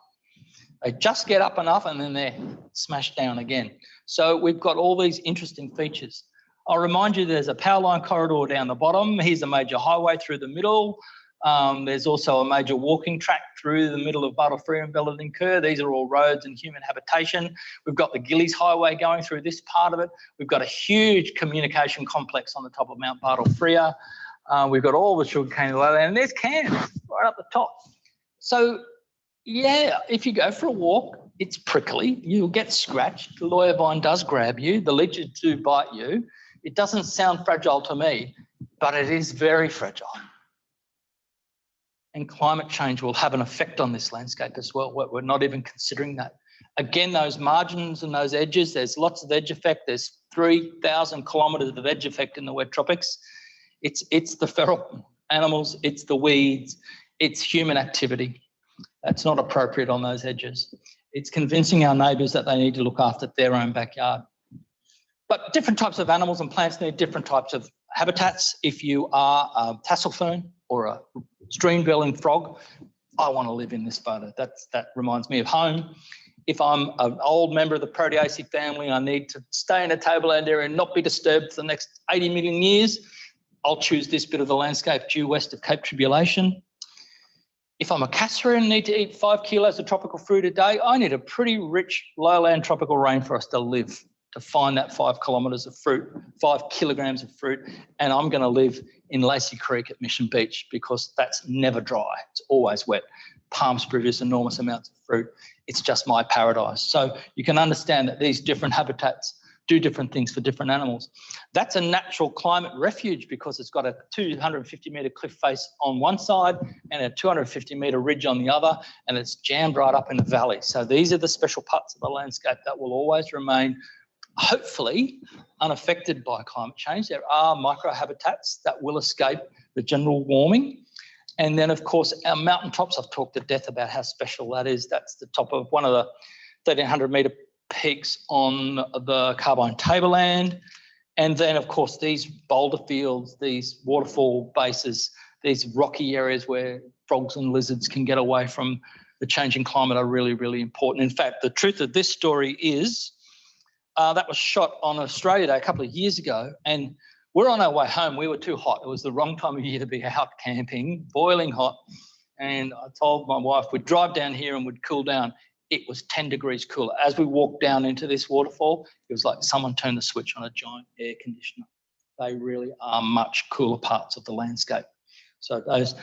They just get up enough and then they're smashed down again. So we've got all these interesting features. I'll remind you there's a power line corridor down the bottom. Here's a major highway through the middle. There's also a major walking track through the middle of Bartle Frere and Belladin Kerr. These are all roads and human habitation. We've got the Gillies Highway going through this part of it. We've got a huge communication complex on the top of Mount Bartle Frere. We've got all the sugarcane lowland, and there's Cairns right up the top. So, yeah, if you go for a walk, it's prickly. You'll get scratched. The lawyer vine does grab you. The leeches do bite you. It doesn't sound fragile to me, but it is very fragile. And climate change will have an effect on this landscape as well. We're not even considering that. Again, those margins and those edges, there's lots of edge effect. There's 3,000 kilometres of edge effect in the wet tropics. It's the feral animals, it's the weeds, it's human activity. That's not appropriate on those edges. It's convincing our neighbours that they need to look after their own backyard. But different types of animals and plants need different types of habitats. If you are a tassel fern or a stream-dwelling frog, I want to live in this photo. That reminds me of home. If I'm an old member of the Proteaceae family, I need to stay in a tableland area and not be disturbed for the next 80 million years, I'll choose this bit of the landscape due west of Cape Tribulation. if I'm a cassowary and need to eat 5 kilos of tropical fruit a day, I need a pretty rich lowland tropical rainforest to live, to find that 5 kilometres of fruit, 5 kilograms of fruit, and I'm going to live in Lacey Creek at Mission Beach because that's never dry. It's always wet. Palms produce enormous amounts of fruit. It's just my paradise. So you can understand that these different habitats do different things for different animals. That's a natural climate refuge because it's got a 250-metre cliff face on one side and a 250-metre ridge on the other, and it's jammed right up in the valley. So these are the special parts of the landscape that will always remain, hopefully, unaffected by climate change. There are microhabitats that will escape the general warming. And then, of course, our mountaintops, I've talked to death about how special that is. That's the top of one of the 1,300-metre peaks on the Carbine Tableland. And then, of course, these boulder fields, these waterfall bases, these rocky areas where frogs and lizards can get away from the changing climate are really, really important. In fact, the truth of this story is that was shot on Australia Day a couple of years ago, and we're on our way home. We were too hot. It was the wrong time of year to be out camping, boiling hot. And I told my wife we'd drive down here and we'd cool down. It was 10 degrees cooler. As we walked down into this waterfall, it was like someone turned the switch on a giant air conditioner. They really are much cooler parts of the landscape. So those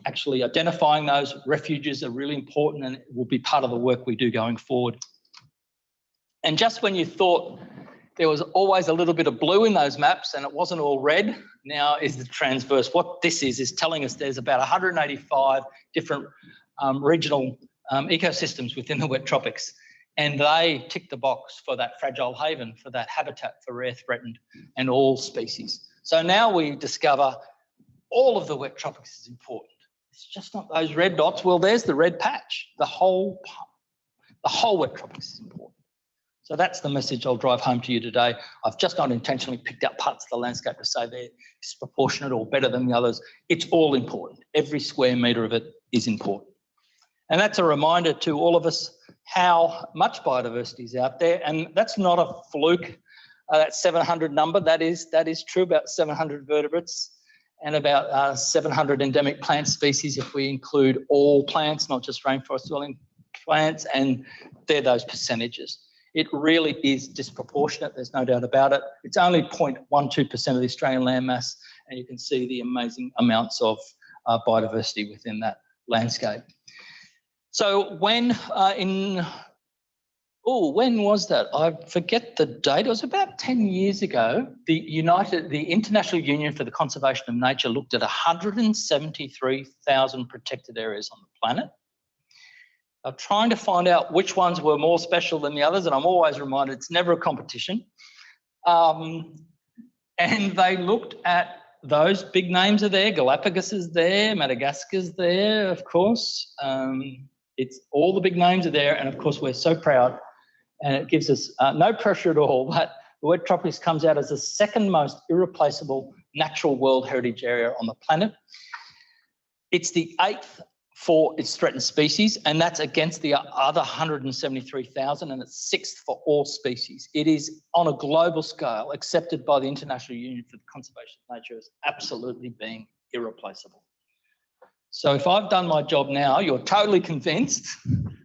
actually identifying those refuges are really important, and it will be part of the work we do going forward. And just when you thought there was always a little bit of blue in those maps and it wasn't all red, now is the transverse. What this is telling us there's about 185 different regional ecosystems within the wet tropics, and they tick the box for that fragile haven, for that habitat for rare, threatened, and all species. So now we discover all of the wet tropics is important. It's just not those red dots. Well, there's the red patch. The whole wet tropics is important. So that's the message I'll drive home to you today. I've just not intentionally picked out parts of the landscape to say they're disproportionate or better than the others. It's all important. Every square metre of it is important. And that's a reminder to all of us how much biodiversity is out there. And that's not a fluke, that 700 number. That is true, about 700 vertebrates and about 700 endemic plant species if we include all plants, not just rainforest dwelling plants, and they're those percentages. It really is disproportionate, there's no doubt about it. It's only 0.12% of the Australian landmass, and you can see the amazing amounts of biodiversity within that landscape. So when was that? I forget the date. It was about 10 years ago. The International Union for the Conservation of Nature looked at 173,000 protected areas on the planet. They're trying to find out which ones were more special than the others, and I'm always reminded it's never a competition. And they looked at those big names are there. Galapagos is there, Madagascar's there, of course. It's all the big names are there, and of course we're so proud, and it gives us no pressure at all. But the Wet Tropics comes out as the second most irreplaceable natural World Heritage Area on the planet. It's the 8th for its threatened species, and that's against the other 173,000, and it's 6th for all species. It is on a global scale accepted by the International Union for the Conservation of Nature as absolutely being irreplaceable. So if I've done my job now, you're totally convinced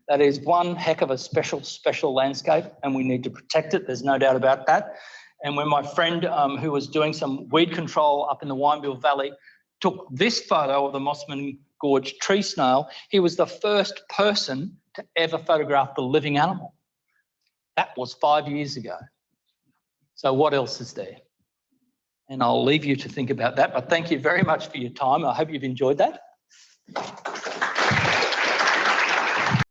that is one heck of a special landscape, and we need to protect it. There's no doubt about that. And when my friend who was doing some weed control up in the Wineville Valley took this photo of the Mossman Gorge tree snail, he was the first person to ever photograph the living animal. That was 5 years ago. So what else is there? And I'll leave you to think about that, but thank you very much for your time. I hope you've enjoyed that.